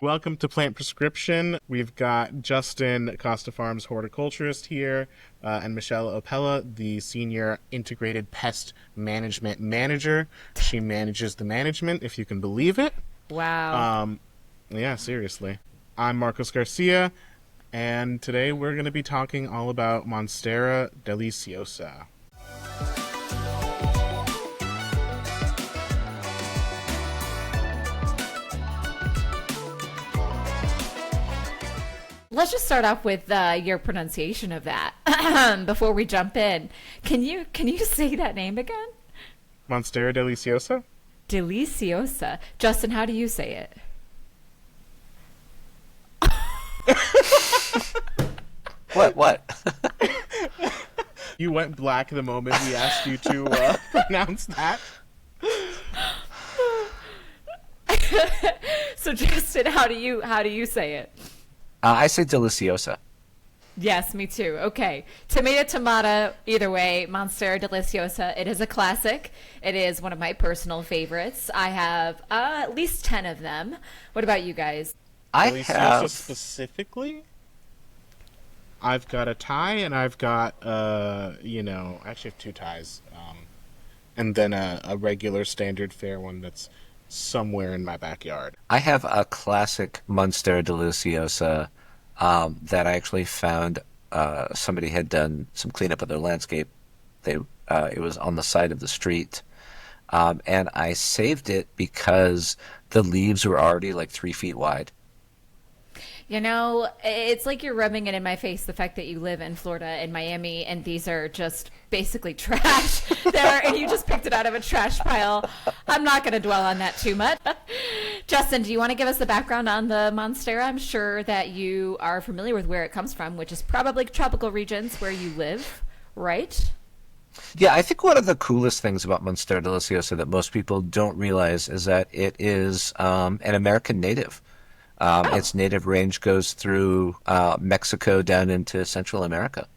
Welcome to Plant Prescription. We've got Justin, Costa Farms horticulturist here, and Michelle Opella, the senior integrated pest management manager. She manages the management, if you can believe it. Wow. Um, yeah, seriously. I'm Marcos Garcia, and today we're going to be talking all about Monstera Deliciosa. Let's just start off with your pronunciation of that before we jump in. Can you say that name again? Monstera Deliciosa? Deliciosa. Justin, how do you say it? What? You went black the moment we asked you to pronounce that. So Justin, how do you say it? I say deliciosa. Yes, me too. Okay. Tomato, tomato, either way, Monstera Deliciosa. It is a classic. It is one of my personal favorites. I have at least 10 of them. What about you guys? I Deliciosa have. specifically? I've got a tie, and I've got, I actually have two ties, and then a regular standard fare one that's somewhere in my backyard. I have a classic Monstera Deliciosa that I actually found. Somebody had done some cleanup of their landscape. It was on the side of the street, and I saved it because the leaves were already like 3 feet wide. You know, it's like you're rubbing it in my face, the fact that you live in Florida and Miami, and these are just basically trash there, and you just picked it out of a trash pile. I'm not going to dwell on that too much. Justin, do you want to give us the background on the Monstera? I'm sure that you are familiar with where it comes from, which is probably tropical regions where you live, right? Yeah, I think one of the coolest things about Monstera Deliciosa that most people don't realize is that it is an American native. Oh, Its native range goes through Mexico down into Central America.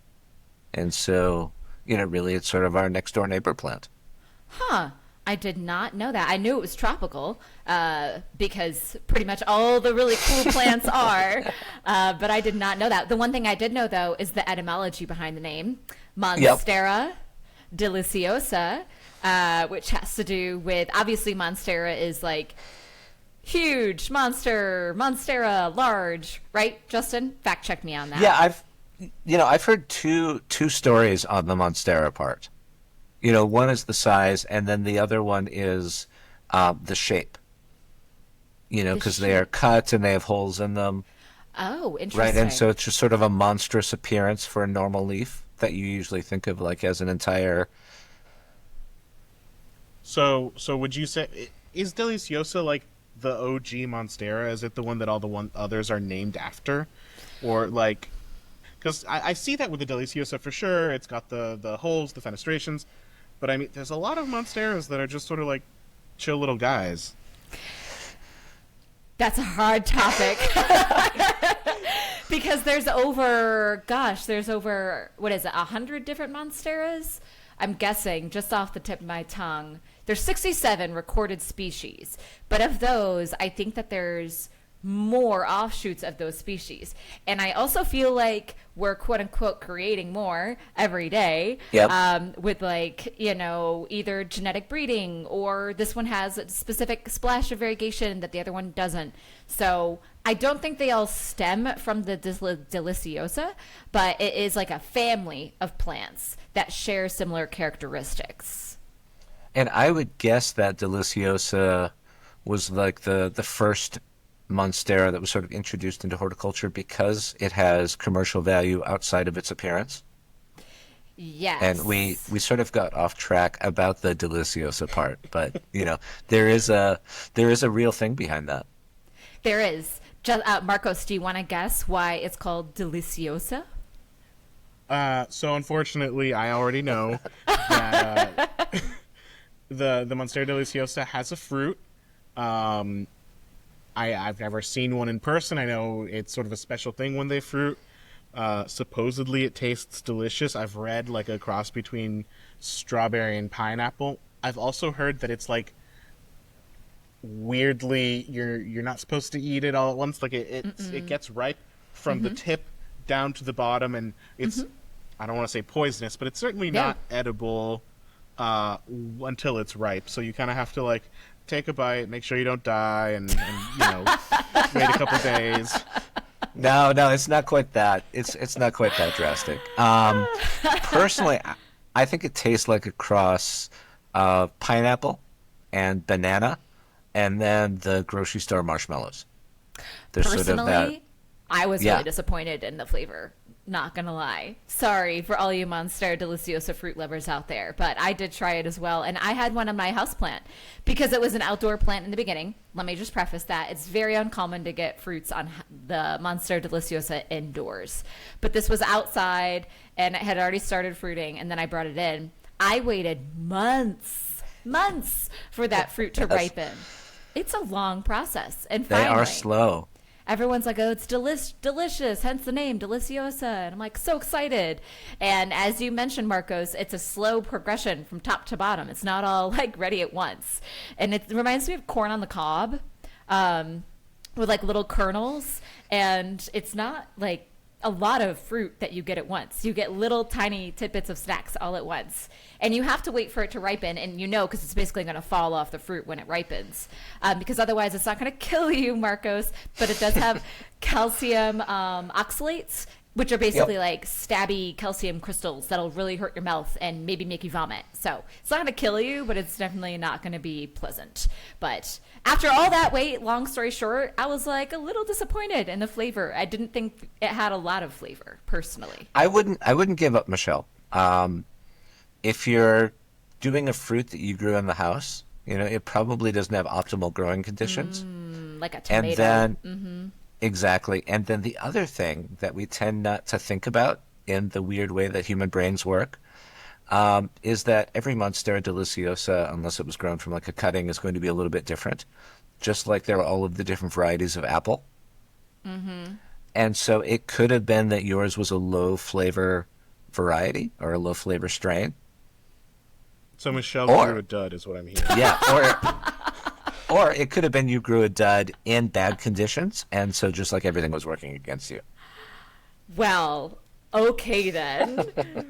And so, really it's sort of our next door neighbor plant. huh. I did not know that. I knew it was tropical because pretty much all the really cool plants are, but I did not know that. The one thing I did know, though, is the etymology behind the name Yep. Monstera Deliciosa, which has to do with obviously Monstera is like huge, monster, Monstera, large, right, Justin? Fact check me on that. Yeah, I've heard two stories on the Monstera part. One is the size, and then the other one is the shape. The Because they are shape. cut and they have holes in them, Oh, right? And interesting. so it's just sort of a monstrous appearance for a normal leaf that you usually think of like as an entire. So would you say is Deliciosa like the OG Monstera? Is it the one that all the one others are named after, or like? Because I see that with the Deliciosa for sure. It's got the holes, the fenestrations, but I mean, there's a lot of Monsteras that are just sort of like chill little guys. That's a hard topic because there's over, what is it, 100 different Monsteras? I'm guessing just off the tip of my tongue. There's 67 recorded species, but of those, I think that there's more offshoots of those species. And I also feel like we're quote unquote creating more every day Yep. with like, either genetic breeding or this one has a specific splash of variegation that the other one doesn't. So I don't think they all stem from the Deliciosa, but it is like a family of plants that share similar characteristics. And I would guess that Deliciosa was like the first Monstera that was sort of introduced into horticulture because it has commercial value outside of its appearance. And we Yes. sort of got off track about the Deliciosa part, but there is a real thing behind that. There is. Marcos, do you want to guess why it's called Deliciosa? So unfortunately, I already know that the Monstera Deliciosa has a fruit. Um, I've never seen one in person. I know it's sort of a special thing when they fruit. Supposedly it tastes delicious. I've read like a cross between strawberry and pineapple. I've also heard that it's like weirdly you're not supposed to eat it all at once. Like it gets ripe from the tip down to the bottom, and it's I don't want to say poisonous, but it's certainly No. not edible until it's ripe. So you kind of have to like take a bite, make sure you don't die, and wait a couple days. No, it's not quite that. It's not quite that drastic. Personally, I think it tastes like a cross of pineapple and banana, and then the grocery store marshmallows. There's sort of that. Personally, I was Yeah. really disappointed in the flavor. Not gonna lie. Sorry for all you Monstera Deliciosa fruit lovers out there, but I did try it as well, and I had one on my houseplant because it was an outdoor plant in the beginning. Let me just preface that it's very uncommon to get fruits on the Monstera Deliciosa indoors, but this was outside and it had already started fruiting, and then I brought it in. I waited months for that fruit to ripen. It's a long process, and They finally, are slow. everyone's like, oh, it's delicious, hence the name, Deliciosa. And I'm like, so excited. And as you mentioned, Marcos, it's a slow progression from top to bottom. It's not all like ready at once. And it reminds me of corn on the cob with like little kernels. And it's not like a lot of fruit that you get at once. You get little tiny tidbits of snacks all at once. And you have to wait for it to ripen, and because it's basically going to fall off the fruit when it ripens. Because otherwise it's not going to kill you, Marcos, but it does have calcium oxalates, which are basically like stabby calcium crystals that'll really hurt your mouth and maybe make you vomit. So it's not going to kill you, but it's definitely not going to be pleasant. But after all that wait, long story short, I was like a little disappointed in the flavor. I didn't think it had a lot of flavor, personally. I wouldn't give up, Michelle. If you're doing a fruit that you grew in the house, it probably doesn't have optimal growing conditions. Like a tomato. And then, exactly. And then the other thing that we tend not to think about in the weird way that human brains work is that every Monstera Deliciosa, unless it was grown from like a cutting, is going to be a little bit different. Just like there are all of the different varieties of apple. And so it could have been that yours was a low flavor variety or a low flavor strain. So Michelle Or- grew a dud, is what I'm hearing. Yeah, or it could have been you grew a dud in bad conditions, and so just like everything was working against you. Well, okay then.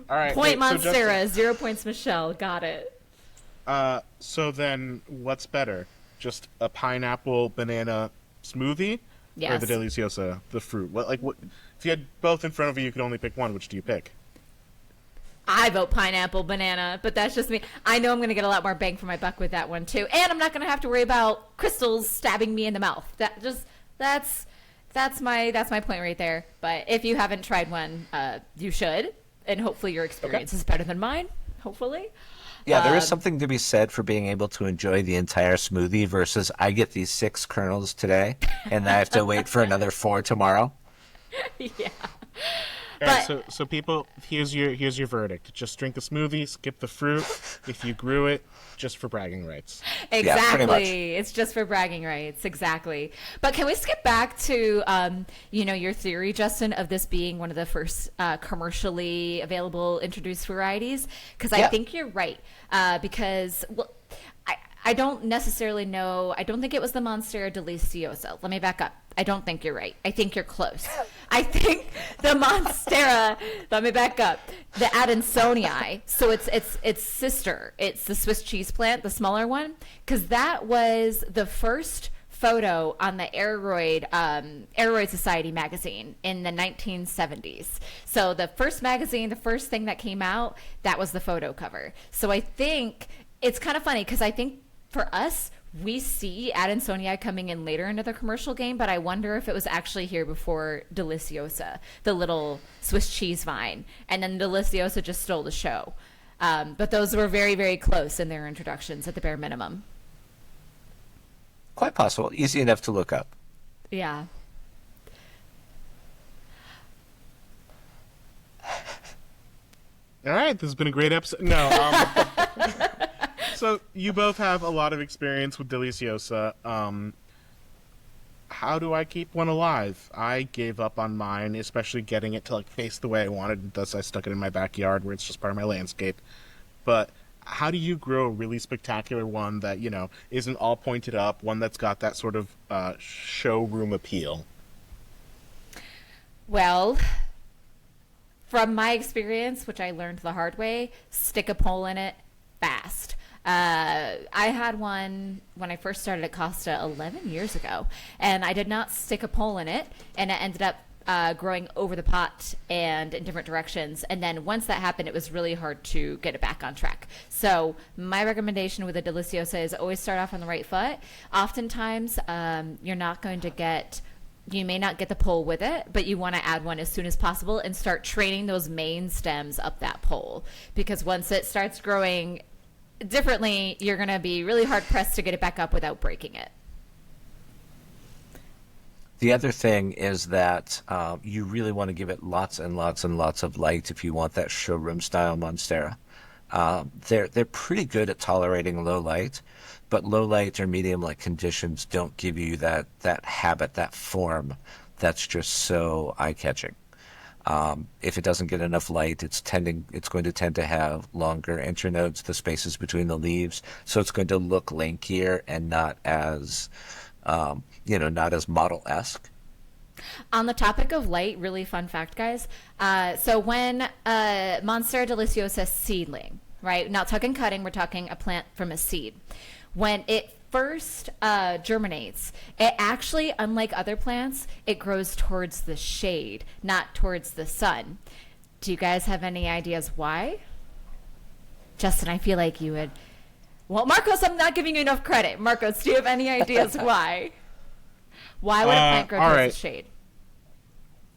All right. Point wait, so Justin, Monstera, 0 points Michelle. Got it. so then, what's better? Just a pineapple banana smoothie, or Yes. the Deliciosa, the fruit? What if you had both in front of you, you could only pick one. Which do you pick? I vote pineapple banana, but that's just me. I know I'm going to get a lot more bang for my buck with that one too, and I'm not going to have to worry about crystals stabbing me in the mouth. That's my point right there. But if you haven't tried one, you should, and hopefully your experience is better than mine. Hopefully. Yeah, there is something to be said for being able to enjoy the entire smoothie versus I get these 6 kernels today, and I have to wait for another 4 tomorrow. Yeah. All right, But- so people, here's your verdict. Just drink the smoothie, skip the fruit. If you grew it, just for bragging rights. Exactly. much. It's just for bragging rights. Exactly. But can we skip back to, your theory, Justin, of this being one of the first commercially available introduced varieties? Because I Yeah. think you're right. Because, I don't necessarily know. I don't think it was the Monstera Deliciosa. Let me back up. I don't think you're right. I think you're close. I think the Monstera. Let me back up. The Adansonii. So it's sister. It's the Swiss cheese plant, the smaller one, because that was the first photo on the Aeroid Society magazine in the 1970s. So the first magazine, the first thing that came out, that was the photo cover. So I think it's kind of funny because I think for us, we see Adansonii coming in later into the commercial game, but I wonder if it was actually here before Deliciosa, the little Swiss cheese vine, and then Deliciosa just stole the show. But those were very, very close in their introductions at the bare minimum. Quite possible. Easy enough to look up. Yeah. All right, this has been a great episode. No, so you both have a lot of experience with Deliciosa. How do I keep one alive? I gave up on mine, especially getting it to like face the way I wanted. Thus, I stuck it in my backyard where it's just part of my landscape. But how do you grow a really spectacular one that, isn't all pointed up, one that's got that sort of showroom appeal? Well, from my experience, which I learned the hard way, stick a pole in it fast. I had one when I first started at Costa 11 years ago, and I did not stick a pole in it, and it ended up growing over the pot and in different directions. And then once that happened, it was really hard to get it back on track. So my recommendation with a Deliciosa is always start off on the right foot. Oftentimes, you're not going to get you may not get the pole with it, but you want to add one as soon as possible and start training those main stems up that pole. Because once it starts growing differently, you're going to be really hard pressed to get it back up without breaking it. The other thing is that you really want to give it lots and lots and lots of light if you want that showroom style Monstera. They're pretty good at tolerating low light, but low light or medium light conditions don't give you that habit, that form that's just so eye catching. If it doesn't get enough light, it's going to tend to have longer internodes, the spaces between the leaves, so it's going to look lankier and not as not as model-esque. On the topic of light, really fun fact, guys. So when Monstera Deliciosa seedling, right? Not talking cutting, we're talking a plant from a seed. When it first germinates, it actually, unlike other plants, it grows towards the shade, not towards the sun. Do you guys have any ideas why? Justin, I feel like you would. Well, Marcos, I'm not giving you enough credit. Marcos, do you have any ideas why? Why would a plant grow towards the shade?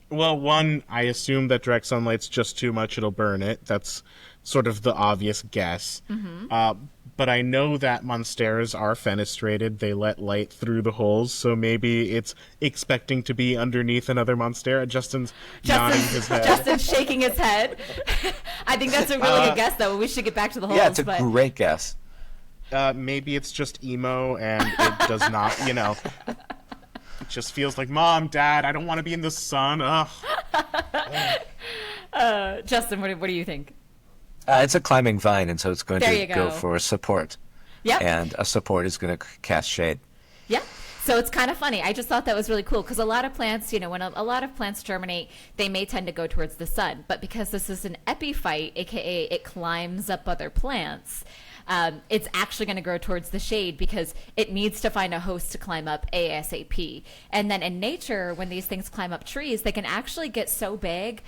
Well, one, I assume that direct sunlight's just too much, it'll burn it. That's sort of the obvious guess. Mm-hmm. But I know that Monsteras are fenestrated. They let light through the holes, so maybe it's expecting to be underneath another Monstera. Justin's nodding his head. Justin's shaking his head. I think that's a really good guess, though. We should get back to the holes. Yeah, it's a great guess. Maybe it's just emo, and it does not, it just feels like, Mom, Dad, I don't want to be in the sun. Ugh. Justin, what do you think? It's a climbing vine, and so it's going to go for support. Yeah. And a support is going to cast shade. Yeah. So it's kind of funny. I just thought that was really cool because a lot of plants, when a lot of plants germinate, they may tend to go towards the sun. But because this is an epiphyte, aka it climbs up other plants, it's actually going to grow towards the shade because it needs to find a host to climb up ASAP. And then in nature, when these things climb up trees, they can actually get so big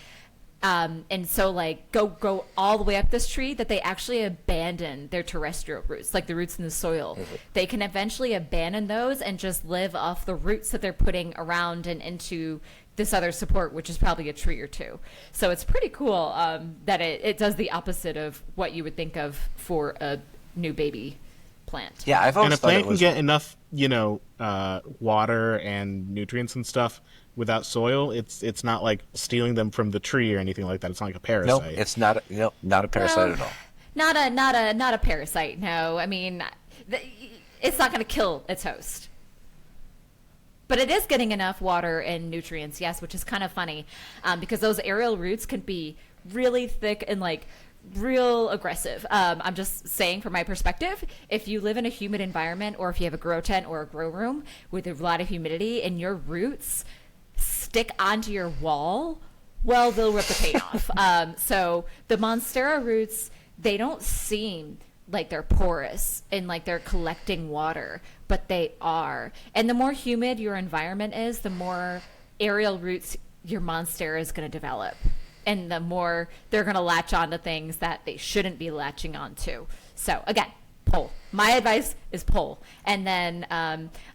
and so go all the way up this tree that they actually abandon their terrestrial roots, like the roots in the soil. Mm-hmm. They can eventually abandon those and just live off the roots that they're putting around and into this other support, which is probably a tree or two. So it's pretty cool that it does the opposite of what you would think of for a new baby plant. Yeah, I've always and a thought plant can get enough, water and nutrients and stuff without soil. It's not like stealing them from the tree or anything like that. It's not like a parasite. No, it's not. Not a parasite at all. Not a parasite. No, I mean, it's not going to kill its host. But it is getting enough water and nutrients, yes, which is kind of funny because those aerial roots can be really thick and real aggressive. I'm just saying from my perspective, if you live in a humid environment or if you have a grow tent or a grow room with a lot of humidity and your roots stick onto your wall, well, they'll rip the paint off. So the Monstera roots, they don't seem like they're porous and like they're collecting water, but they are. And the more humid your environment is, the more aerial roots your Monstera is going to develop. And the more they're going to latch onto things that they shouldn't be latching onto. So again, pull. My advice is pull. And then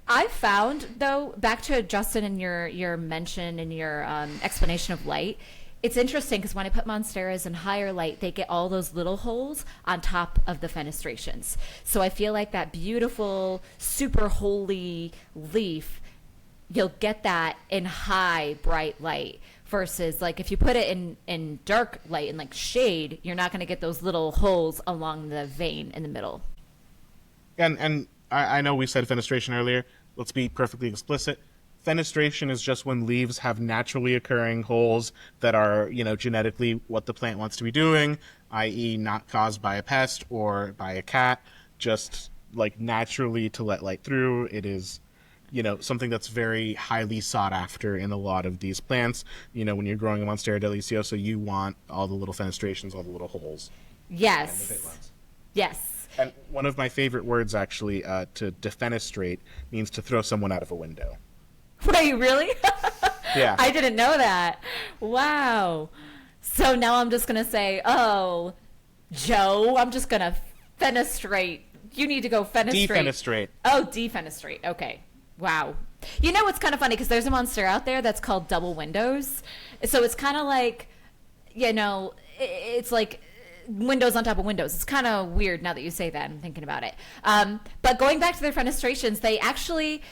I found, though, back to Justin and your mention and your explanation of light, it's interesting because when I put Monsteras in higher light, they get all those little holes on top of the fenestrations. So I feel like that beautiful, super holy leaf, you'll get that in high, bright light. Versus if you put it in dark light and shade, you're not going to get those little holes along the vein in the middle. And I know we said fenestration earlier. Let's be perfectly explicit. Fenestration is just when leaves have naturally occurring holes that are, genetically what the plant wants to be doing. i.e., not caused by a pest or by a cat, just like naturally to let light through. It is, something that's very highly sought after in a lot of these plants. When you're growing a Monstera Deliciosa, you want all the little fenestrations, all the little holes. Yes. And the big ones. Yes. And one of my favorite words, actually, to defenestrate means to throw someone out of a window. Wait, really? Yeah. I didn't know that. Wow. So now I'm just going to say, oh, Joe, I'm just going to fenestrate. You need to go fenestrate. Defenestrate. Oh, defenestrate. Okay. Wow. You know what's kind of funny? Because there's a monster out there that's called double windows. So it's kind of like, it's like windows on top of windows. It's kind of weird now that you say that. I'm thinking about it. But going back to their fenestrations, they actually,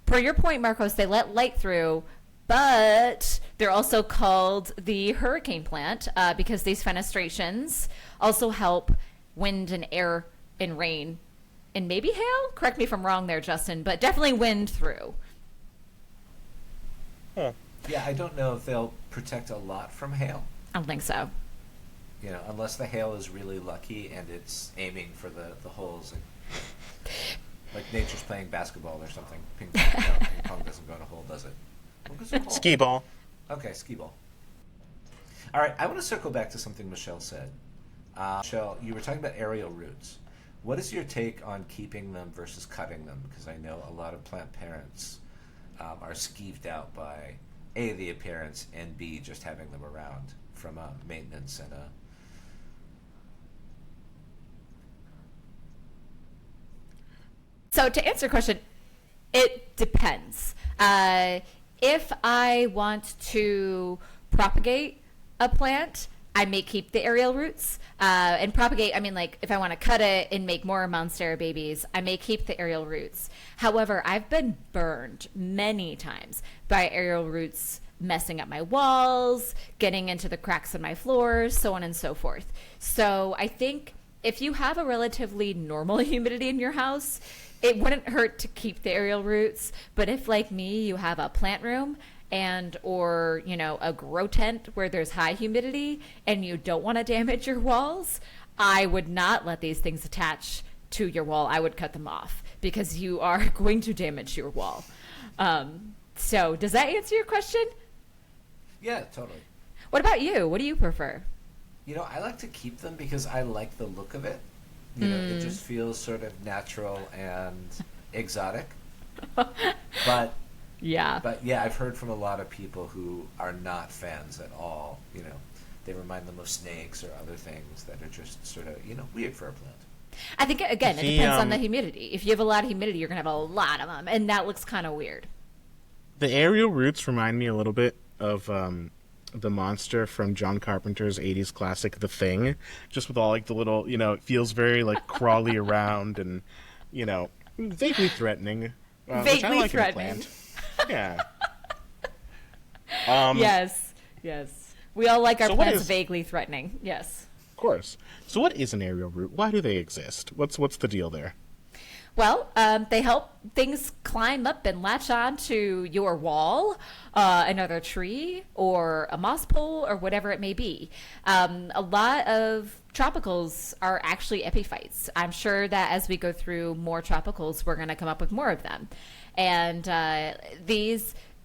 per your point, Marcos, they let light through, but they're also called the hurricane plant because these fenestrations also help wind and air and rain and maybe hail. Correct me if I'm wrong there, Justin, but definitely wind through. Huh. Yeah, I don't know if they'll protect a lot from hail. I don't think so. Unless the hail is really lucky and it's aiming for the holes. Like nature's playing basketball or something. Ping pong doesn't go in a hole, does it? What goes in a hole? Skee ball. Okay, skee ball. All right, I want to circle back to something Michelle said. Michelle, you were talking about aerial roots. What is your take on keeping them versus cutting them? Because I know a lot of plant parents are skeeved out by A, the appearance, and B, just having them around from maintenance and So to answer your question, it depends. If I want to propagate a plant, I may keep the aerial roots. And propagate, I mean, like, if I want to cut it and make more Monstera babies, I may keep the aerial roots. However, I've been burned many times by aerial roots messing up my walls, getting into the cracks in my floors, so on and so forth. So I think if you have a relatively normal humidity in your house, it wouldn't hurt to keep the aerial roots. But if, like me, you have a plant room or a grow tent where there's high humidity and you don't want to damage your walls, I would not let these things attach to your wall. I would cut them off because you are going to damage your wall. So does that answer your question? Yeah, totally. What about you? What do you prefer? I like to keep them because I like the look of it. It just feels sort of natural and exotic. But yeah, I've heard from a lot of people who are not fans at all. They remind them of snakes or other things that are just sort of, weird for a plant. I think, again, it depends on the humidity. If you have a lot of humidity, you're going to have a lot of them, and that looks kind of weird. The aerial roots remind me a little bit of the monster from John Carpenter's 80s classic, The Thing, just with all like the little, it feels very like crawly around and, vaguely threatening. Which I like threatening. In a plant. Yeah. Yes. We all like our So what plants is- vaguely threatening. Yes. Of course. So what is an aerial root? Why do they exist? What's the deal there? Well, they help things climb up and latch on to your wall, another tree, or a moss pole, or whatever it may be. A lot of tropicals are actually epiphytes. I'm sure that as we go through more tropicals, we're going to come up with more of them. And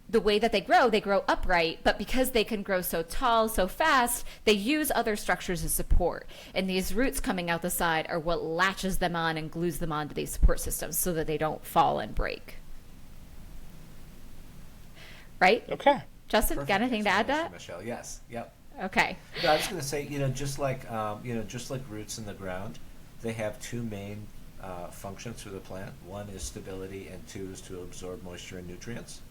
the way that they grow upright, but because they can grow so tall, so fast, they use other structures as support. And these roots coming out the side are what latches them on and glues them onto these support systems so that they don't fall and break. Right? Okay. Justin, Perfect got anything to add to that? Michelle, yes, yep. Okay. No, I was going to say, just like roots in the ground, they have two main functions for the plant. One is stability, and two is to absorb moisture and nutrients.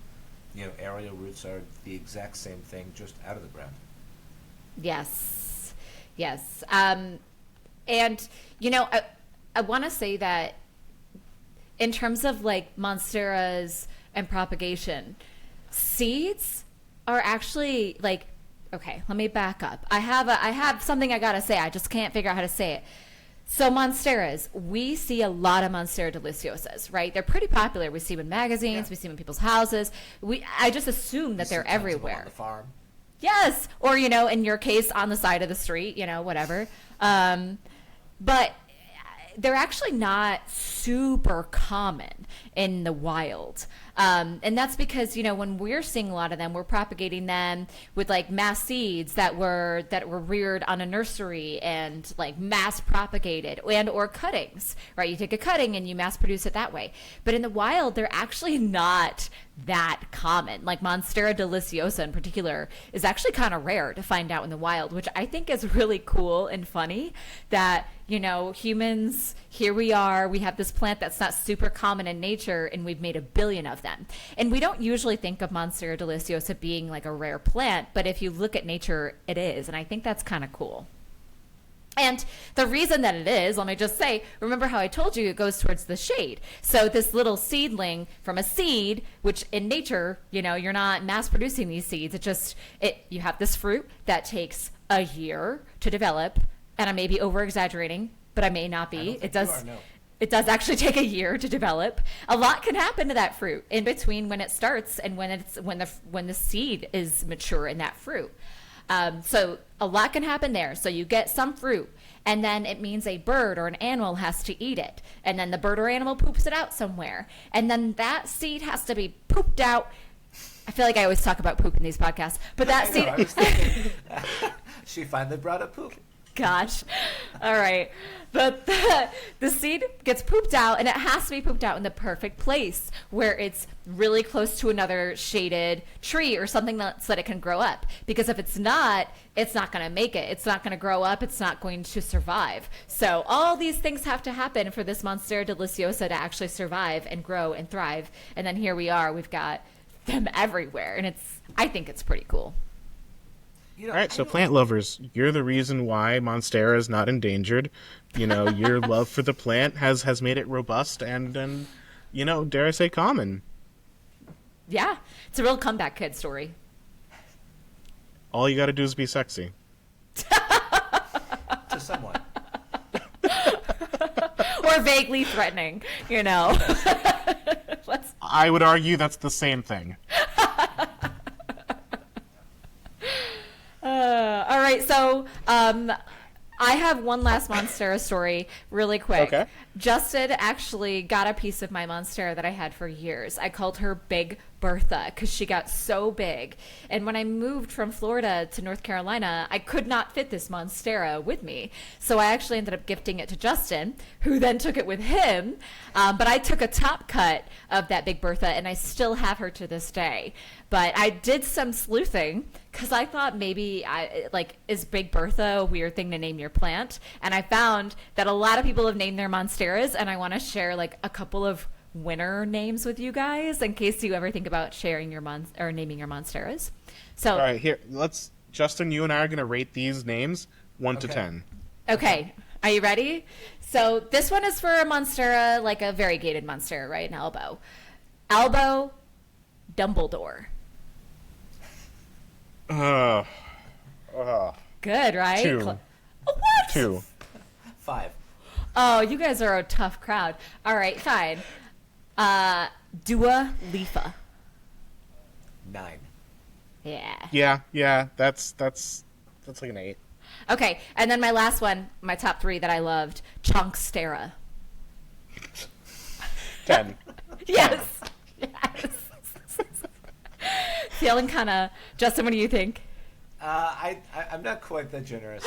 Aerial roots are the exact same thing, just out of the ground. Yes. And, I want to say that in terms of like monsteras and propagation, seeds are actually like, okay, let me back up. I have something I got to say. I just can't figure out how to say it. So monsteras, we see a lot of Monstera Deliciosas, right? They're pretty popular. We see them in magazines. Yeah. We see them in people's houses. I just assume that they're Tons of them everywhere. on the farm. Yes. Or, in your case, on the side of the street, whatever. But they're actually not super common in the wild. And that's because, when we're seeing a lot of them, we're propagating them with like mass seeds that were reared on a nursery and like mass propagated, and or cuttings, right? You take a cutting and you mass produce it that way. But in the wild, they're actually not that common. Like Monstera Deliciosa in particular is actually kind of rare to find out in the wild, which I think is really cool and funny that, humans, here we are, we have this plant that's not super common in nature, and we've made 1 billion of them. And we don't usually think of Monstera Deliciosa being like a rare plant, but if you look at nature, it is. And I think that's kind of cool. And the reason that it is, let me just say, remember how I told you it goes towards the shade. So this little seedling from a seed, which in nature, you're not mass producing these seeds. You have this fruit that takes a year to develop. And I may be over exaggerating, but I may not be. It does actually take a year to develop. A lot can happen to that fruit in between when it starts and when the seed is mature in that fruit. So a lot can happen there. So you get some fruit, and then it means a bird or an animal has to eat it. And then the bird or animal poops it out somewhere. And then that seed has to be pooped out. I feel like I always talk about poop in these podcasts, but that seed... I was thinking, she finally brought up poop. Gosh. All right. But the seed gets pooped out, and it has to be pooped out in the perfect place where it's really close to another shaded tree or something so that it can grow up. Because if it's not going to make it. It's not going to grow up. It's not going to survive. So all these things have to happen for this Monstera Deliciosa to actually survive and grow and thrive. And then here we are. We've got them everywhere. And I think it's pretty cool. All right, so plant lovers, you're the reason why Monstera is not endangered. Your love for the plant has made it robust and dare I say, common. Yeah, it's a real comeback kid story. All you got to do is be sexy. To someone. Or vaguely threatening, I would argue that's the same thing. All right, so I have one last Monstera story really quick. Okay. Justin actually got a piece of my Monstera that I had for years. I called her Big Bertha because she got so big. And when I moved from Florida to North Carolina, I could not fit this Monstera with me. So I actually ended up gifting it to Justin, who then took it with him. But I took a top cut of that Big Bertha, and I still have her to this day. But I did some sleuthing because I thought maybe is Big Bertha a weird thing to name your plant? And I found that a lot of people have named their Monsteras, and I want to share a couple of winner names with you guys in case you ever think about sharing your naming your Monsteras. So all right, here, Justin, you and I are going to rate these names 1 to 10. Okay. Are you ready? So this one is for a Monstera, like a variegated Monstera, right? An elbow. Elbow, Dumbledore. Good, right? 2. What? 2. 5. Oh, you guys are a tough crowd. All right, fine. Dua Lipa. 9. Yeah. Yeah. That's like an 8. Okay, and then my last one, my top 3 that I loved, Chonkstera. 10. Yes. Feeling kind of... Justin, what do you think? I'm not quite that generous.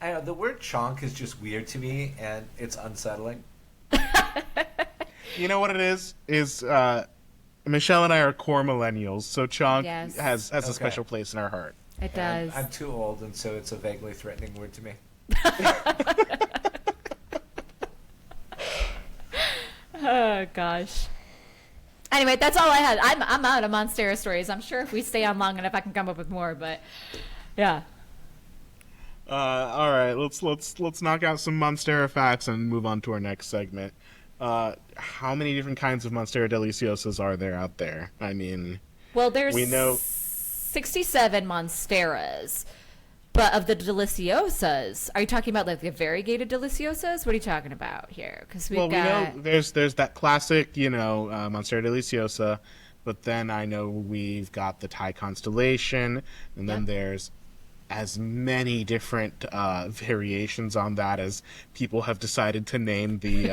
I know, the word chonk is just weird to me, and it's unsettling. You know what it is? Michelle and I are core millennials, so chonk Yes. has a Okay. special place in our heart. It And does. I'm too old, and so it's a vaguely threatening word to me. Oh, gosh. Anyway, that's all I had. I'm out of Monstera stories. I'm sure if we stay on long enough, I can come up with more, but yeah. All right, let's knock out some Monstera facts and move on to our next segment. How many different kinds of Monstera Deliciosas are there out there? I mean, Well, there's we know 67 Monsteras, but of the Deliciosas, are you talking about like the variegated Deliciosas? What are you talking about here? Because we've we got... know there's that classic, Monstera Deliciosa, but then I know we've got the Thai constellation, and then Yep. there's as many different variations on that as people have decided to name the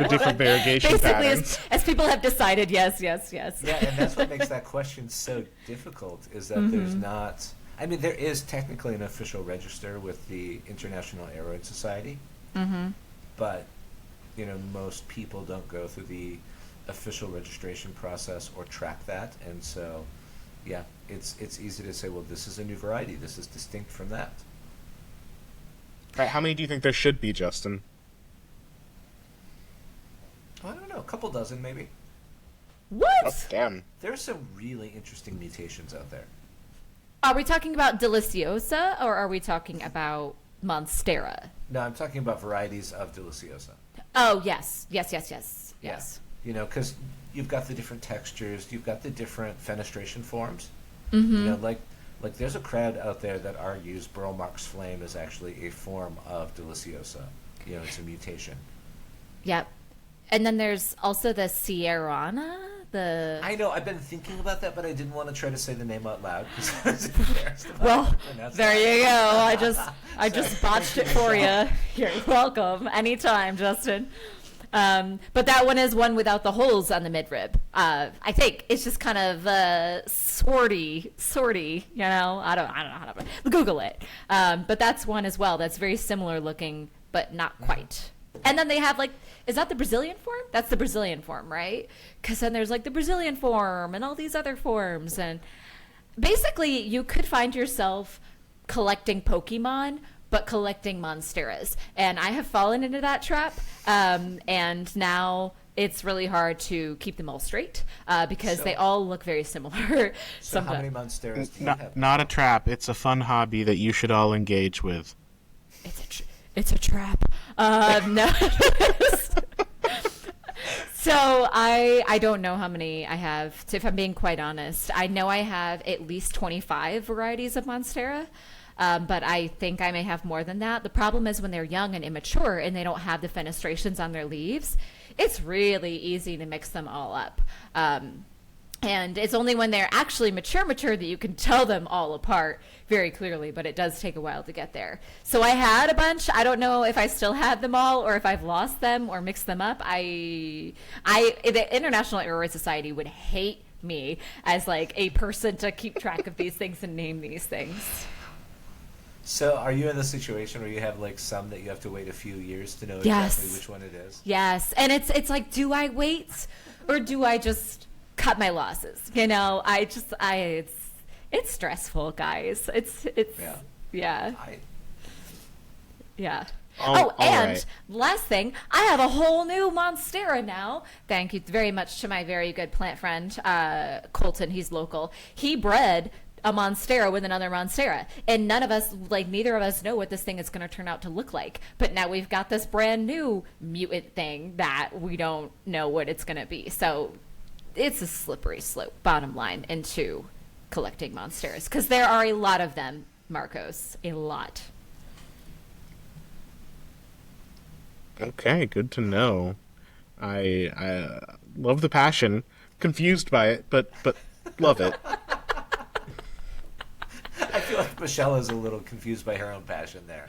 different variegation Basically, patterns. as people have decided, yes. Yeah, and that's what makes that question so difficult, is that there's not... I mean, there is technically an official register with the International Aeroid Society, but, you know, most people don't go through the official registration process or track that, and so, yeah, it's easy to say, well, this is a new variety, this is distinct from that. All right, how many do you think there should be, Justin? I don't know, a couple dozen maybe. What? Oh, damn. There are some really interesting mutations out there. Are we talking about Deliciosa or are we talking about Monstera? No, I'm talking about varieties of Deliciosa. Oh, yes. Yes. Yeah. You know, because you've got the different textures, you've got the different fenestration forms. You know, like there's a crowd out there that argues Burl-Marx Flame is actually a form of Deliciosa. You know, it's a mutation. Yep. And then there's also the Sierrana, I know, I've been thinking about that, but I didn't want to try to say the name out loud because I was embarrassed about Well, how to pronounce there it. you go. I just botched it for you. You're welcome. Anytime, Justin. But that one is one without the holes on the midrib. I think it's just kind of sorty. You know, I don't know how to Google it. But that's one as well. That's very similar looking, but not quite. And then they have like, is that the Brazilian form? That's the Brazilian form, right? Because then there's like the Brazilian form and all these other forms. And basically, you could find yourself collecting Pokemon, but collecting Monsteras. And I have fallen into that trap. And now it's really hard to keep them all straight because they all look very similar. So how many Monsteras do you have? Not a trap. It's a fun hobby that you should all engage with. It's a trap. No. So I don't know how many I have. If I'm being quite honest, I know I have at least 25 varieties of Monstera. But I think I may have more than that. The problem is when they're young and immature and they don't have the fenestrations on their leaves, it's really easy to mix them all up. And it's only when they're actually mature that you can tell them all apart very clearly, but it does take a while to get there. So I had a bunch. I don't know if I still have them all or if I've lost them or mixed them up. The International Aeroid Society would hate me as like a person to keep track of these things and name these things. So are you in the situation where you have like some that you have to wait a few years to know Yes. exactly which one it is? Yes, and it's like, do I wait or do I just cut my losses? You know, it's stressful, guys. It's yeah. Yeah. All And right. last thing, I have a whole new Monstera now. Thank you very much to my very good plant friend, Colton. He's local. He bred a Monstera with another Monstera. And neither of us know what this thing is going to turn out to look like. But now we've got this brand new mutant thing that we don't know what it's going to be. So it's a slippery slope, bottom line, into collecting Monsteras. Because there are a lot of them, Marcos. A lot. Okay, good to know. I love the passion. Confused by it, but love it. I feel like Michelle is a little confused by her own passion there.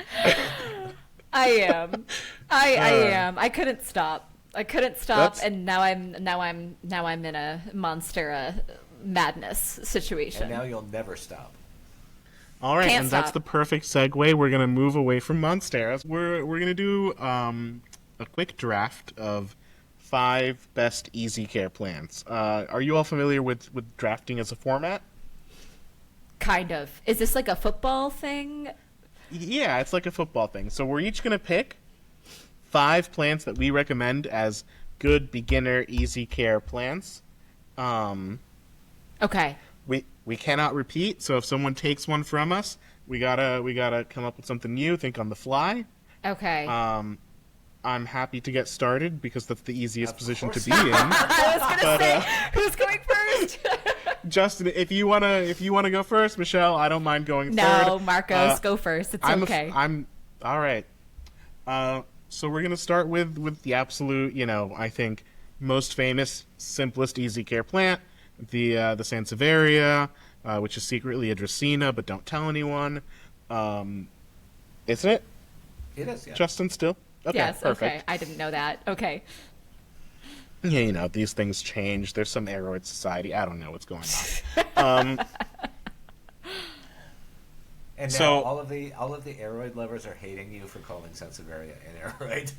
I am. I am. I couldn't stop. That's- And now I'm in a Monstera madness situation. And now you'll never stop. All right, Can't and that's stop. the perfect segue. We're gonna move away from Monsteras. We're gonna do a quick draft of 5 best easy care plants. Are you all familiar with drafting as a format? Kind of. Is this like a football thing? Yeah, it's like a football thing. So we're each gonna pick 5 plants that we recommend as good beginner easy care plants. Okay. We cannot repeat. So if someone takes one from us, we gotta come up with something new. Think on the fly. Okay. I'm happy to get started because that's the easiest Of position to course. be in. I was gonna but, say, who's going first? Justin, if you wanna go first, Michelle, I don't mind going third. No, Marcos, go first. It's okay. I'm all right. So we're gonna start with the absolute, I think most famous, simplest easy care plant, the Sansevieria, which is secretly a Dracaena, but don't tell anyone. Isn't it, It is, yeah. Justin? Still? Okay, Yes. perfect. Okay. I didn't know that. Okay. Yeah, these things change. There's some aroid society. I don't know what's going on. And now So- all of the aroid lovers are hating you for calling Sansevieria an aroid.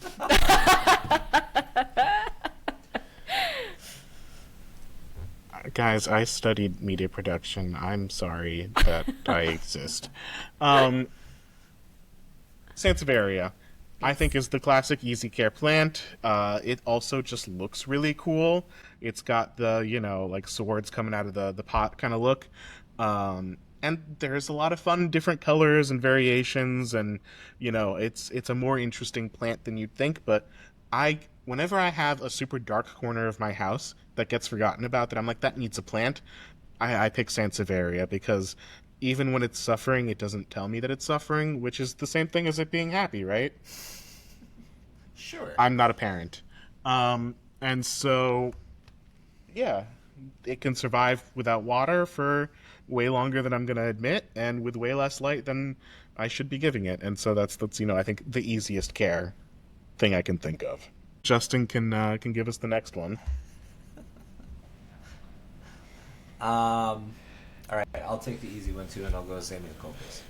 Guys, I studied media production. I'm sorry that I exist. Sansevieria, I think, is the classic easy care plant. It also just looks really cool. It's got the, like swords coming out of the pot kind of look. And there's a lot of fun different colors and variations, and it's a more interesting plant than you'd think. But whenever I have a super dark corner of my house that gets forgotten about, that I'm like, that needs a plant, I pick Sansevieria, because even when it's suffering, it doesn't tell me that it's suffering, which is the same thing as it being happy, right? Sure. I'm not a parent. And so, yeah, it can survive without water for way longer than I'm going to admit, and with way less light than I should be giving it. And so that's I think, the easiest care thing I can think of. Justin can give us the next one. All right, I'll take the easy one too, and I'll go Zamioculcas.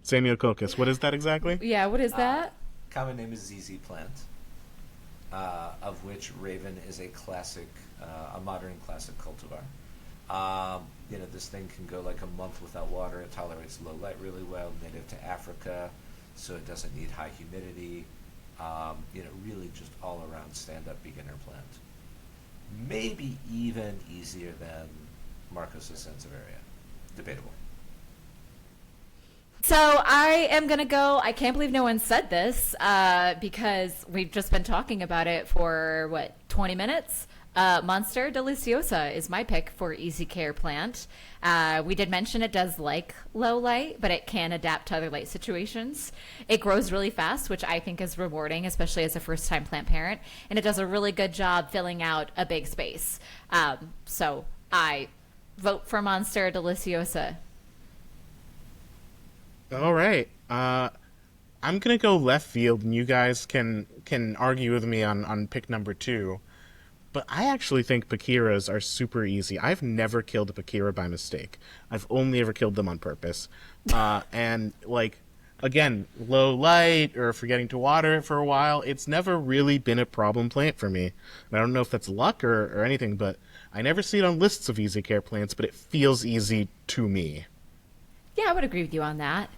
Zamioculcas. What is that exactly? Yeah. What is that? Common name is ZZ plant, of which Raven is a classic, a modern classic cultivar. This thing can go like a month without water. It tolerates low light really well, native to Africa, so it doesn't need high humidity. Really just all around stand-up beginner plant. Maybe even easier than Marcos' Sansevieria. Debatable. So I am going to go. I can't believe no one said this because we've just been talking about it for, 20 minutes? Monstera Deliciosa is my pick for easy care plant. We did mention it does like low light, but it can adapt to other light situations. It grows really fast, which I think is rewarding, especially as a first-time plant parent, and it does a really good job filling out a big space. So I vote for Monstera Deliciosa. All right. I'm gonna go left field, and you guys can argue with me on pick number 2. But I actually think Pakiras are super easy. I've never killed a Pakira by mistake. I've only ever killed them on purpose. And again, low light or forgetting to water it for a while, it's never really been a problem plant for me. And I don't know if that's luck or anything, but I never see it on lists of easy care plants, but it feels easy to me. Yeah, I would agree with you on that.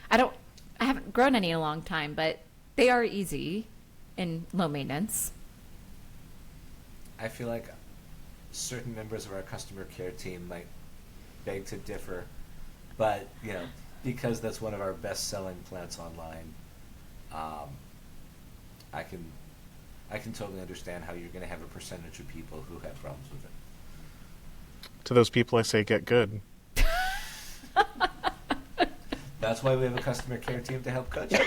I haven't grown any in a long time, but they are easy and low maintenance. I feel like certain members of our customer care team might beg to differ, but because that's one of our best-selling plants online, I can totally understand how you're going to have a percentage of people who have problems with it. To those people, I say get good. That's why we have a customer care team to help coach you.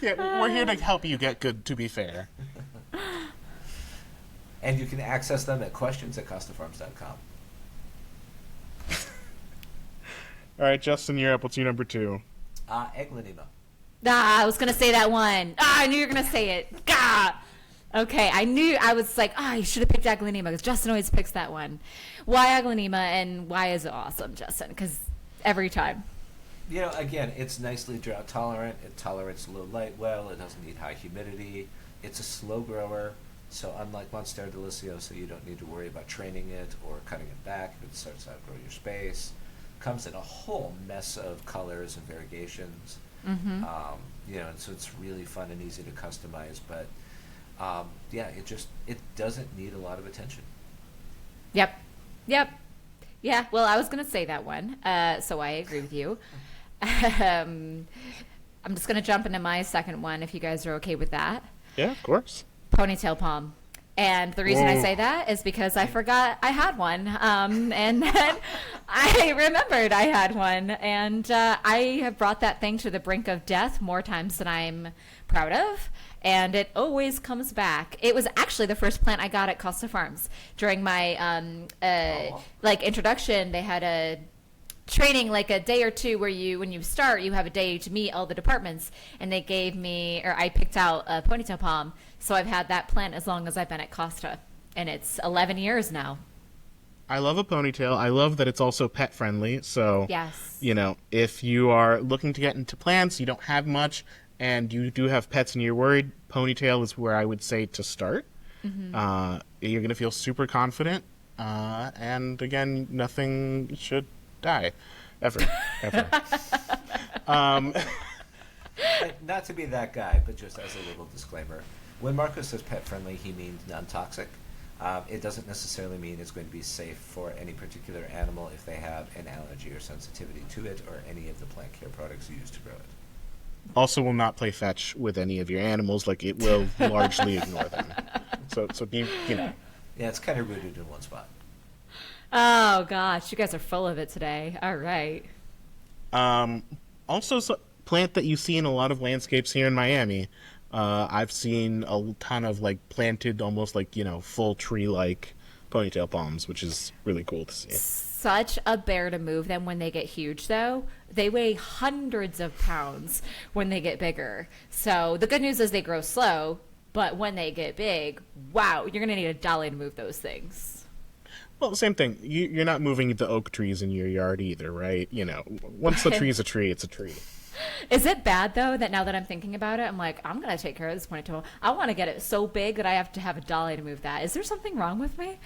Yeah, we're here to help you get good, to be fair. And you can access them at questions@costafarms.com. All right, Justin, you're up. What's your number 2? Eglanema. I was going to say that one. I knew you were going to say it. Okay, I was like, you should have picked Aglaonema because Justin always picks that one. Why Aglaonema, and why is it awesome, Justin? Because every time. Again, it's nicely drought tolerant. It tolerates low light well. It doesn't need high humidity. It's a slow grower. So unlike Monstera Deliciosa, you don't need to worry about training it or cutting it back if it starts to outgrow your space. Comes in a whole mess of colors and variegations. Mm-hmm. And so it's really fun and easy to customize. But it doesn't need a lot of attention. Yep. Yeah, well, I was going to say that one, so I agree with you. I'm just going to jump into my second one if you guys are okay with that. Yeah, of course. Ponytail palm. And the reason I Whoa. say that is because I forgot I had one. And then I remembered I had one. And I have brought that thing to the brink of death more times than I'm proud of. and it always comes back. It was actually the first plant I got at Costa Farms during my like introduction. They had a training like a day or two where when you start, you have a day to meet all the departments, and they gave me, or I picked out a ponytail palm. So I've had that plant as long as I've been at Costa, and it's 11 years now. I love a ponytail. I love that it's also pet friendly. So, Yes. you know, if you are looking to get into plants, you don't have much, and you do have pets and you're worried, ponytail is where I would say to start. You're going to feel super confident. And again, nothing should die. Ever. Not to be that guy, but just as a little disclaimer, when Marco says pet friendly, he means non-toxic. It doesn't necessarily mean it's going to be safe for any particular animal if they have an allergy or sensitivity to it or any of the plant care products used to grow it. Also will not play fetch with any of your animals. Like, it will largely ignore them. So you know. Yeah, it's kind of rooted in one spot. Oh gosh, you guys are full of it today. All right. Also, plant that you see in a lot of landscapes here in Miami. I've seen a ton of like planted, almost like, you know, full tree-like ponytail palms, which is really cool to see. Such a bear to move them when they get huge, though. They weigh hundreds of pounds when they get bigger. So the good news is they grow slow, but when they get big, wow, you're gonna need a dolly to move those things. Well, same thing. You're not moving the oak trees in your yard either, right? You know, once the tree's a tree, it's a tree. Is it bad, though, that now that I'm thinking about it, I'm like, I'm going to take care of this ponytail. I want to get it so big that I have to have a dolly to move that. Is there something wrong with me?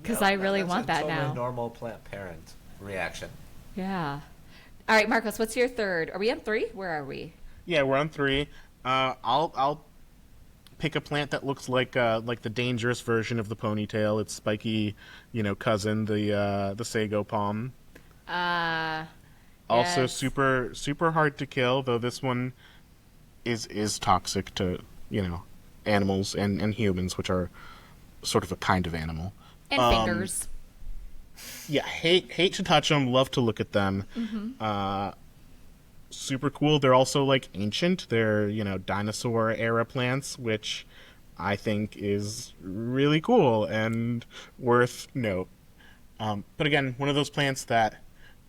Because I really want that totally now. Normal plant parent reaction. Yeah. All right, Marcos, what's your third? Are we on 3? Where are we? Yeah, we're on 3. I'll pick a plant that looks like the dangerous version of the ponytail. Its spiky, you know, cousin, the sago palm. Also Yes. super hard to kill, though this one is toxic to, you know, animals and humans, which are sort of a kind of animal. And fingers. Yeah, hate to touch them, love to look at them. Super cool. They're also like ancient. They're, you know, dinosaur era plants, which I think is really cool and worth note. But again, one of those plants that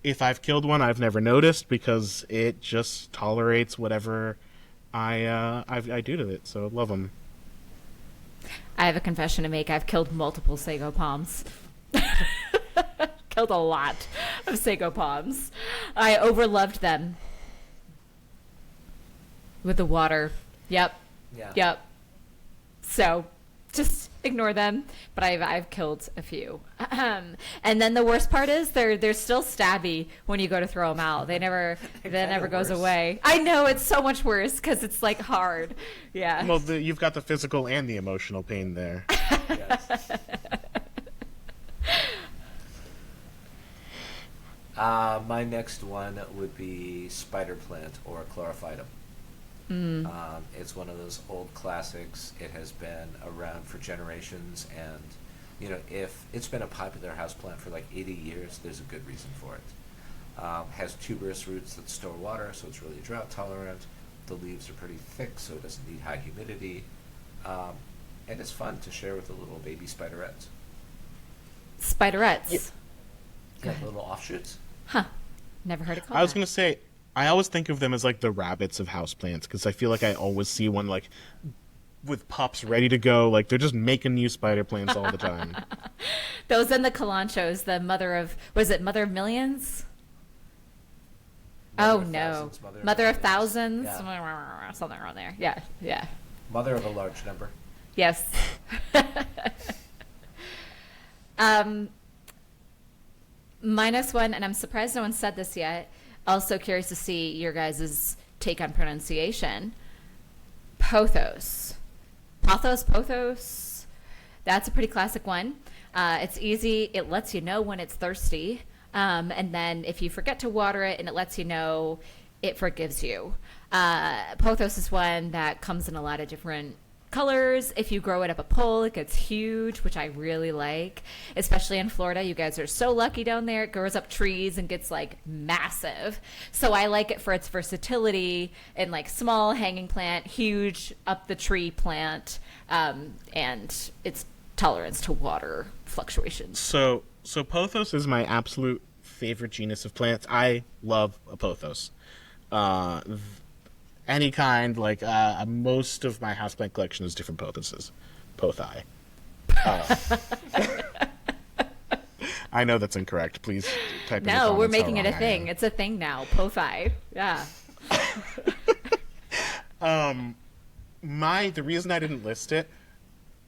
if I've killed one, I've never noticed because it just tolerates whatever I do to it. So love them. I have a confession to make. I've killed multiple sago palms. Killed a lot of sago palms. I overloved them. With the water. Yep. Yeah. Yep. So just ignore them. But I've killed a few. And then the worst part is they're still stabby when you go to throw them out. That never goes worse. away. I know, it's so much worse because it's like hard. Yeah. Well, you've got the physical and the emotional pain there. Yes. My next one would be spider plant or chlorophytum. It's one of those old classics. It has been around for generations, and you know, if it's been a popular houseplant for like 80 years, there's a good reason for it. Has tuberous roots that store water, so it's really drought tolerant. The leaves are pretty thick, so it doesn't need high humidity, and it's fun to share with the little baby spiderettes. Spiderettes. Yeah. Yeah, little offshoots. Huh. Never heard it called I was that. going to say, I always think of them as like the rabbits of houseplants because I feel like I always see one like with pups ready to go. Like they're just making new spider plants all the time. Those in the Calanchos, the mother of millions? Mother Oh of no. thousands, Mother of millions. thousands? Yeah. Something around there. Yeah, yeah. Mother of a large number. Yes. My next one, and I'm surprised no one said this yet. Also curious to see your guys' take on pronunciation. Pothos. Pothos. That's a pretty classic one. It's easy. It lets you know when it's thirsty. And then if you forget to water it and it lets you know, it forgives you. Pothos is one that comes in a lot of different colors. If you grow it up a pole, it gets huge, which I really like, especially in Florida. You guys are so lucky down there. It grows up trees and gets like massive. So I like it for its versatility and like small hanging plant, huge up the tree plant, and its tolerance to water fluctuations. So pothos is my absolute favorite genus of plants. I love a pothos. Uh, any kind, like most of my houseplant collection is different pothoses. Pothi. I know that's incorrect. Please type in the No, we're comments how making it wrong a I thing. am. It's a thing now. Pothi. Yeah. The reason I didn't list it,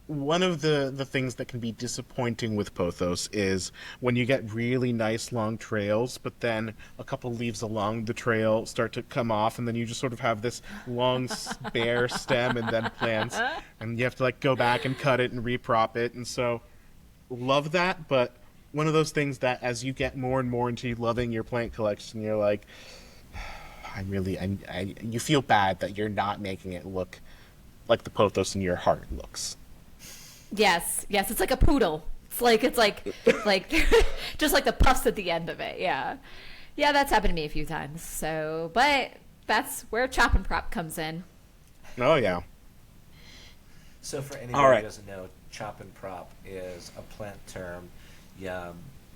one of the things that can be disappointing with pothos is when you get really nice long trails, but then a couple leaves along the trail start to come off, and then you just sort of have this long bare stem and then plants, and you have to like go back and cut it and reprop it. And so love that, but one of those things that as you get more and more into loving your plant collection, you're like, you feel bad that you're not making it look like the pothos in your heart looks. Yes, it's like a poodle. Like just like the puffs at the end of it. Yeah, yeah, that's happened to me a few times. So, but that's where chop and prop comes in. Oh yeah. So for anybody All right. who doesn't know, chop and prop is a plant term.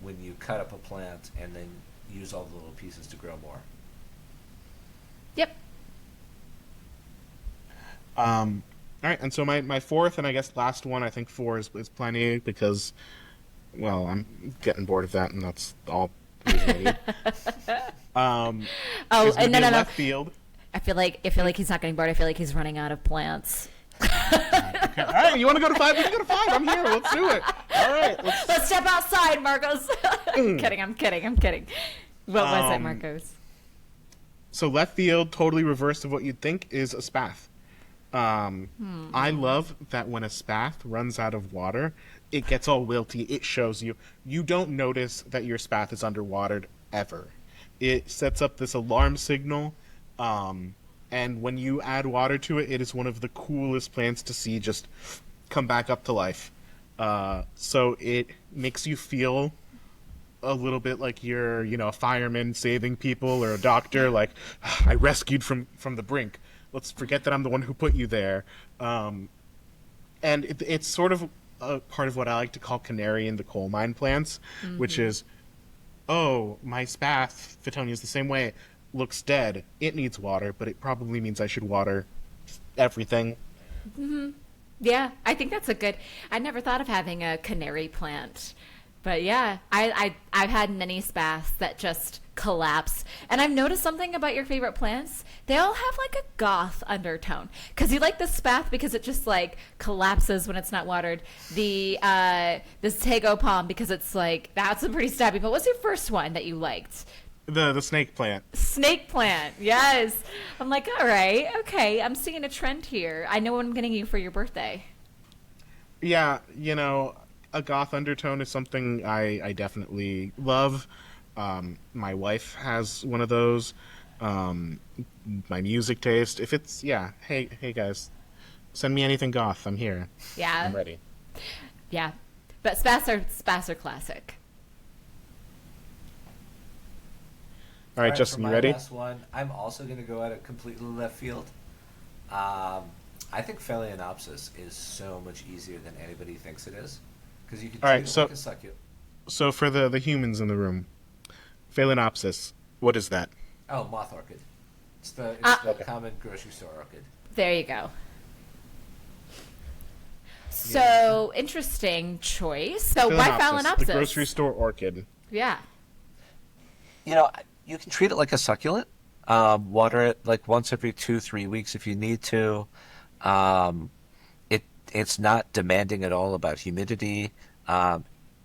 When you cut up a plant and then use all the little pieces to grow more. Yep. All right, and so my fourth and I guess last one, I think four is plenty because, well, I'm getting bored of that, and that's all the reason I need. Oh, Is gonna and no, be no, in no. left field. I feel like he's not getting bored. I feel like he's running out of plants. Okay. All right, you want to go to five? We can go to five. I'm here. Let's do it. All right. Let's step outside, Marcos. I'm kidding. What was it, Um, Marcos? So left field, totally reverse of what you'd think, is a spath. I love that when a spath runs out of water, it gets all wilty. It shows you. You don't notice that your spath is underwatered ever. It sets up this alarm signal, and when you add water to it, it is one of the coolest plants to see just come back up to life. So it makes you feel a little bit like you're, a fireman saving people or a doctor, like, I rescued from the brink. Let's forget that I'm the one who put you there. And it's sort of a part of what I like to call canary in the coal mine plants, which is, oh, my spath, Fittonia is the same way, looks dead. It needs water, but it probably means I should water everything. Yeah, I think that's a good. I never thought of having a canary plant, but yeah, I've had many spaths that just collapse, and I've noticed something about your favorite plants. They all have like a goth undertone. Because you like the spath because it just like collapses when it's not watered. The Sago palm because it's like that's a pretty stabby. But what's your first one that you liked? The snake plant. Snake plant, yes. I'm like, all right, okay. I'm seeing a trend here. I know what I'm getting you for your birthday. Yeah, a goth undertone is something I definitely love. My wife has one of those. My music taste. If it's, hey guys, send me anything goth. I'm here. Yeah, I'm ready. yeah. But spaths are classic. All right, For Justin, you my ready? last one, I'm also going to go at it completely left field. I think Phalaenopsis is so much easier than anybody thinks it is. Because you can All treat right, it so- like a succulent. So for the humans in the room, Phalaenopsis, what is that? Oh, moth orchid. It's the Okay. common grocery store orchid. There you go. So interesting choice. So why Phalaenopsis? The grocery store orchid. Yeah. You can treat it like a succulent. Water it like once every 2-3 weeks if you need to. It's not demanding at all about humidity.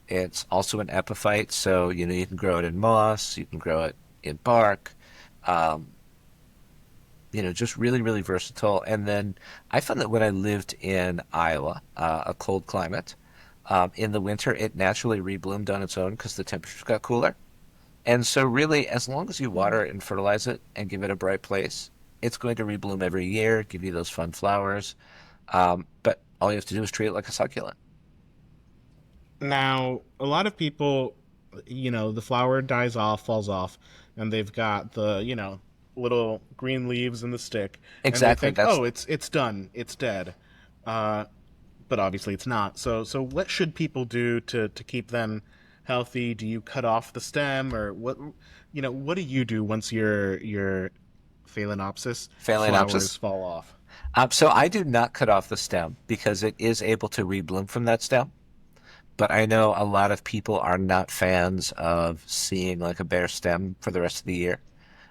It's also an epiphyte, so you can grow it in moss, you can grow it in bark. Just really, really versatile. And then I found that when I lived in Iowa, a cold climate, in the winter it naturally rebloomed on its own because the temperatures got cooler. And so really, as long as you water it and fertilize it and give it a bright place, it's going to rebloom every year, give you those fun flowers. But all you have to do is treat it like a succulent. Now, a lot of people, the flower dies off, falls off, and they've got the, little green leaves in the stick, and they Exactly. think, That's oh, it's done, it's dead. Uh, but obviously it's not. So what should people do to keep them healthy? Do you cut off the stem, or what do you do once your Phalaenopsis flowers Phalaenopsis. fall off? So I do not cut off the stem because it is able to rebloom from that stem. But I know a lot of people are not fans of seeing like a bare stem for the rest of the year,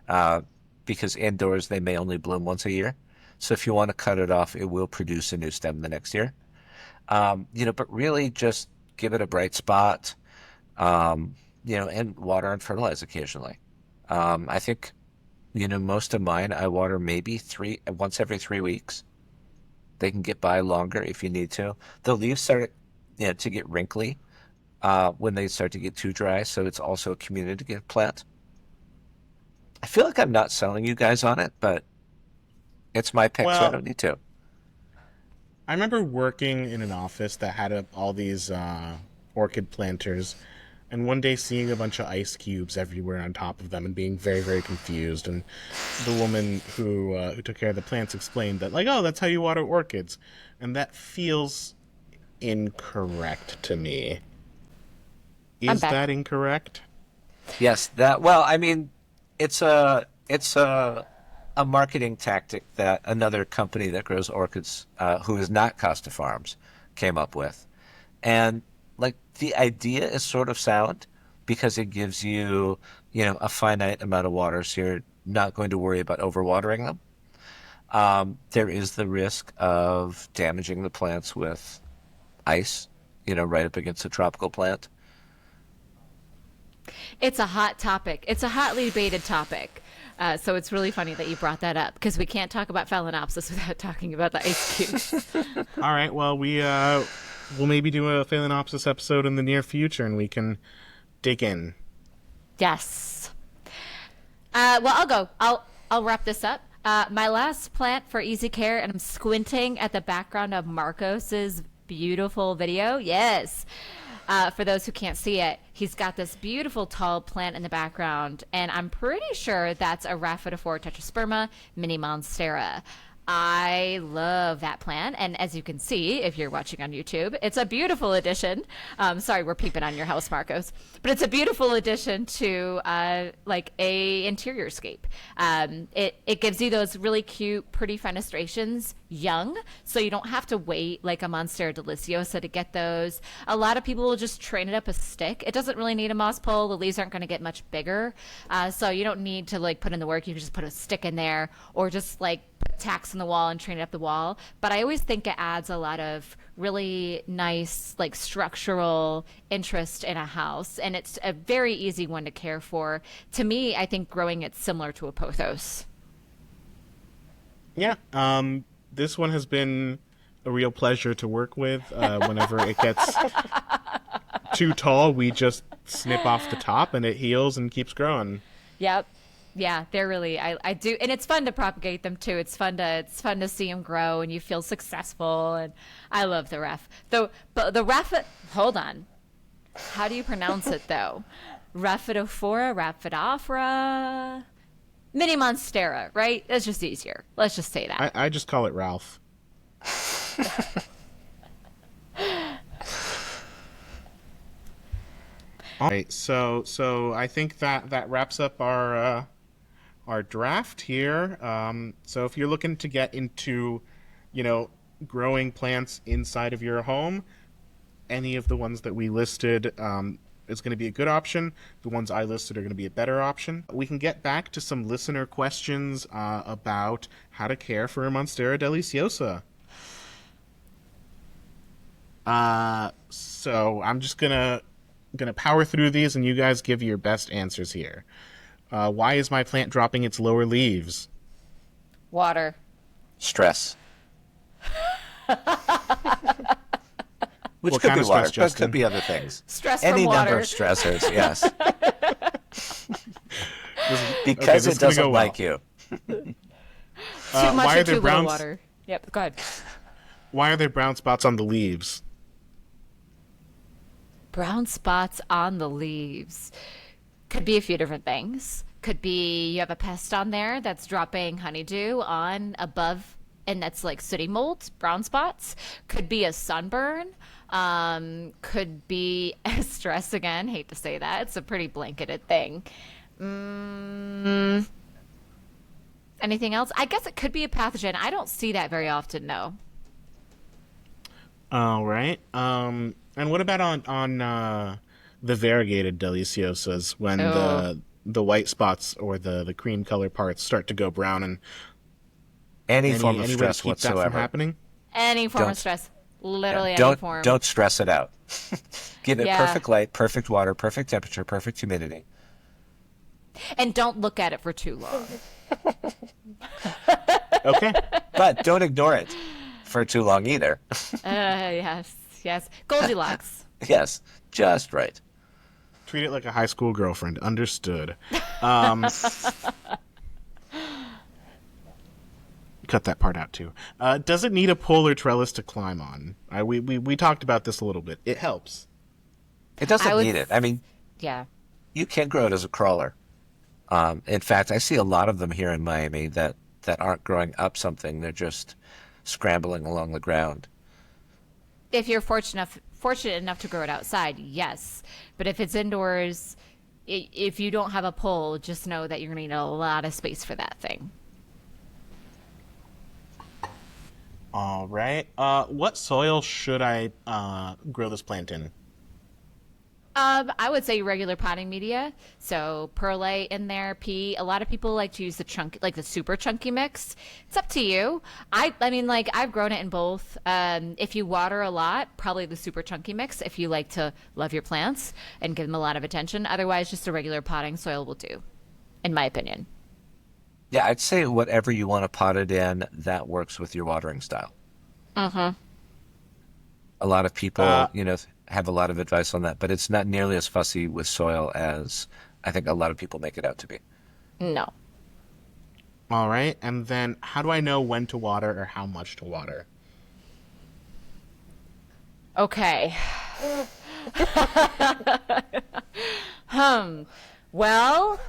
uh, because indoors they may only bloom once a year. So if you want to cut it off, it will produce a new stem the next year. But really just give it a bright spot, and water and fertilize occasionally. I think, most of mine I water maybe once every 3 weeks. They can get by longer if you need to. The leaves start, to get wrinkly when they start to get too dry, so it's also a community plant. I feel like I'm not selling you guys on it, but it's my pick, so I Well, don't need to. I remember working in an office that had all these orchid planters, and one day seeing a bunch of ice cubes everywhere on top of them and being very, very confused. And the woman who took care of the plants explained that, like, oh, that's how you water orchids, and that feels incorrect to me. I'm Is back. that incorrect? Yes, that. Well, I mean, it's a marketing tactic that another company that grows orchids, who is not Costa Farms, came up with, and like the idea is sort of sound because it gives you, a finite amount of water, so you're not going to worry about overwatering them. There is the risk of damaging the plants with ice, right up against a tropical plant. It's a hot topic. It's a hotly debated topic. So it's really funny that you brought that up because we can't talk about Phalaenopsis without talking about the ice cubes. All right. Well, we'll maybe do a Phalaenopsis episode in the near future, and we can dig in. Yes. Well, I'll go. I'll wrap this up. My last plant for easy care, and I'm squinting at the background of Marcos's beautiful video. Yes. For those who can't see it, he's got this beautiful tall plant in the background, and I'm pretty sure that's a Rhaphidophora tetrasperma mini monstera. I love that plant, and as you can see, if you're watching on YouTube, it's a beautiful addition. Sorry, we're peeping on your house, Marcos, but it's a beautiful addition to like a interior scape. It gives you those really cute, pretty fenestrations young, so you don't have to wait like a Monstera Deliciosa to get those. A lot of people will just train it up a stick. It doesn't really need a moss pole. The leaves aren't going to get much bigger, so you don't need to like put in the work. You can just put a stick in there, or just like put tacks in the wall and train it up the wall. But I always think it adds a lot of really nice like structural interest in a house, and it's a very easy one to care for. To me, I think growing it's similar to a pothos. Yeah. This one has been a real pleasure to work with. Whenever it gets too tall, we just snip off the top, and it heals and keeps growing. Yep. Yeah, they're really I do, and it's fun to propagate them too. It's fun to see them grow, and you feel successful. And I love the ref. But the ref. Hold on. How do you pronounce it though? Rhaphidophora, mini monstera, right? That's just easier. Let's just say that. I just call it Ralph. All right, so I think that wraps up our draft here. So if you're looking to get into, growing plants inside of your home, any of the ones that we listed is going to be a good option. The ones I listed are going to be a better option. We can get back to some listener questions about how to care for a Monstera Deliciosa. So I'm just gonna power through these, and you guys give your best answers here. Why is my plant dropping its lower leaves? Water. Stress. Which What could kind be of water, stress, but could Justin? be other things. Stress Any from number water. of stressors, yes. Okay, Because this it is gonna doesn't go well. like you. Too much why or are there too little brown? water. Yep. Go ahead. Why are there brown spots on the leaves? Brown spots on the leaves. Could be a few different things. Could be you have a pest on there that's dropping honeydew on above, and that's like sooty mold, brown spots. Could be a sunburn. Could be stress again. Hate to say that. It's a pretty blanketed thing. Anything else? I guess it could be a pathogen. I don't see that very often, no. All right. And what about on the variegated deliciosas when Oh. the white spots or the cream color parts start to go brown, and Any form of any way to stress keep that from whatsoever. happening? Any form Don't- of stress. Literally any Don't form. don't stress it out. Give it Yeah. perfect light, perfect water, perfect temperature, perfect humidity. And don't look at it for too long. Okay. But don't ignore it for too long either. Yes, yes. Goldilocks. Yes, just right. Treat it like a high school girlfriend. Understood. Cut that part out too. Does it need a pole or trellis to climb on? We talked about this a little bit. It helps. It doesn't I would- need it. I mean, Yeah. you can grow it as a crawler. In fact, I see a lot of them here in Miami that aren't growing up something. They're just scrambling along the ground. If you're fortunate enough to grow it outside, yes. But if it's indoors, if you don't have a pole, just know that you're going to need a lot of space for that thing. All right. What soil should I grow this plant in? I would say regular potting media. So perlite in there, pea. A lot of people like to use the chunk, like the super chunky mix. It's up to you. I mean, like I've grown it in both. If you water a lot, probably the super chunky mix. If you like to love your plants and give them a lot of attention, otherwise, just a regular potting soil will do, in my opinion. Yeah, I'd say whatever you want to pot it in, that works with your watering style. Mm-hmm. A lot of people, Uh, have a lot of advice on that, but it's not nearly as fussy with soil as I think a lot of people make it out to be. No. All right. And then how do I know when to water or how much to water? Okay. Well,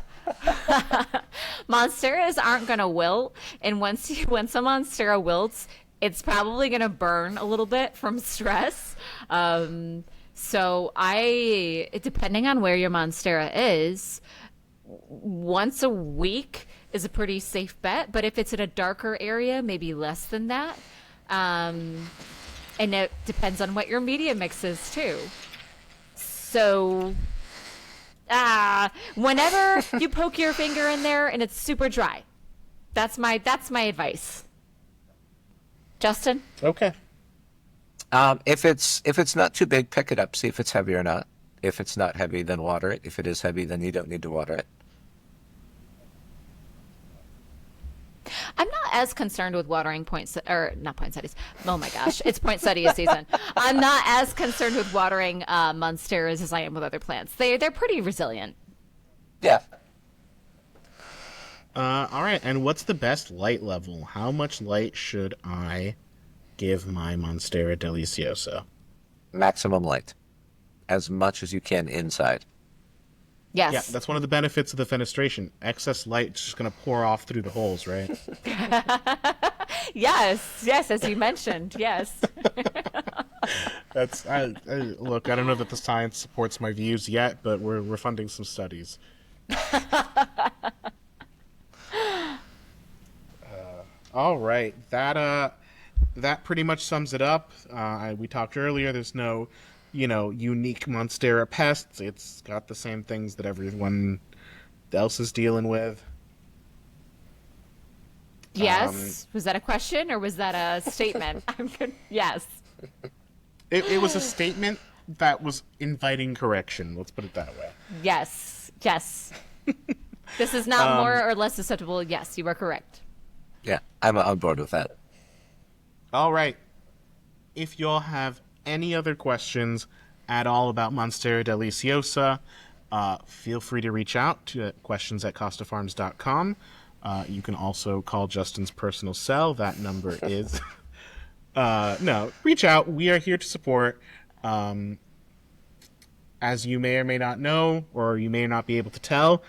Monsteras aren't gonna wilt, and once a Monstera wilts, it's probably gonna burn a little bit from stress. So depending on where your Monstera is, once a week is a pretty safe bet. But if it's in a darker area, maybe less than that. And it depends on what your media mix is too. So, whenever you poke your finger in there and it's super dry, that's my advice. Justin? Okay. If it's not too big, pick it up, see if it's heavy or not. If it's not heavy, then water it. If it is heavy, then you don't need to water it. I'm not as concerned with watering or not poinsettias. Oh my gosh, it's poinsettia season. I'm not as concerned with watering monsteras as I am with other plants. They're pretty resilient. Yeah. All right. And what's the best light level? How much light should I give my Monstera Deliciosa? Maximum light. As much as you can inside. Yes. Yeah, that's one of the benefits of the fenestration. Excess light is just going to pour off through the holes, right? Yes, as you mentioned, yes. That's look. I don't know that the science supports my views yet, but we're funding some studies. All right, that pretty much sums it up. We talked earlier. There's no, unique Monstera pests. It's got the same things that everyone else is dealing with. Yes. Was that a question or was that a statement? I'm good. Yes. It was a statement that was inviting correction. Let's put it that way. Yes. This is not more or less susceptible. Yes, you are correct. Yeah, I'm on board with that. All right. If y'all have any other questions at all about Monstera Deliciosa, feel free to reach out to questions@costafarms.com. You can also call Justin's personal cell. That number is No, reach out. We are here to support. As you may or may not know, or you may not be able to tell,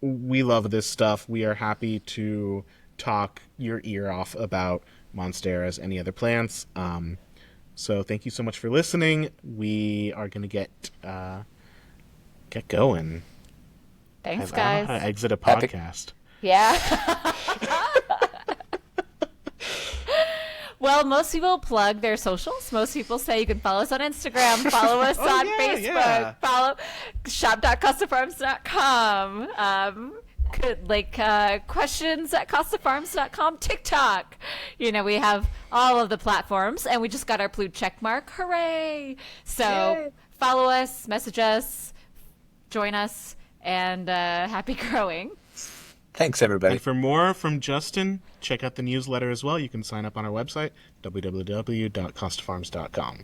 we love this stuff. We are happy to talk your ear off about Monsteras, any other plants. So thank you so much for listening. We are going to get going. Thanks, I don't know how guys. to exit a Happy- podcast. Yeah. Well, most people plug their socials. Most people say you can follow us on Instagram, follow us on yeah, Facebook, yeah. follow shop.costafarms.com. Questions at costafarms.com, TikTok. We have all of the platforms, and we just got our blue check mark. Hooray! So follow us, message us, join us, and happy growing. Thanks, everybody. And for more from Justin, check out the newsletter as well. You can sign up on our website, www.costafarms.com.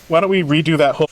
Why don't we redo that whole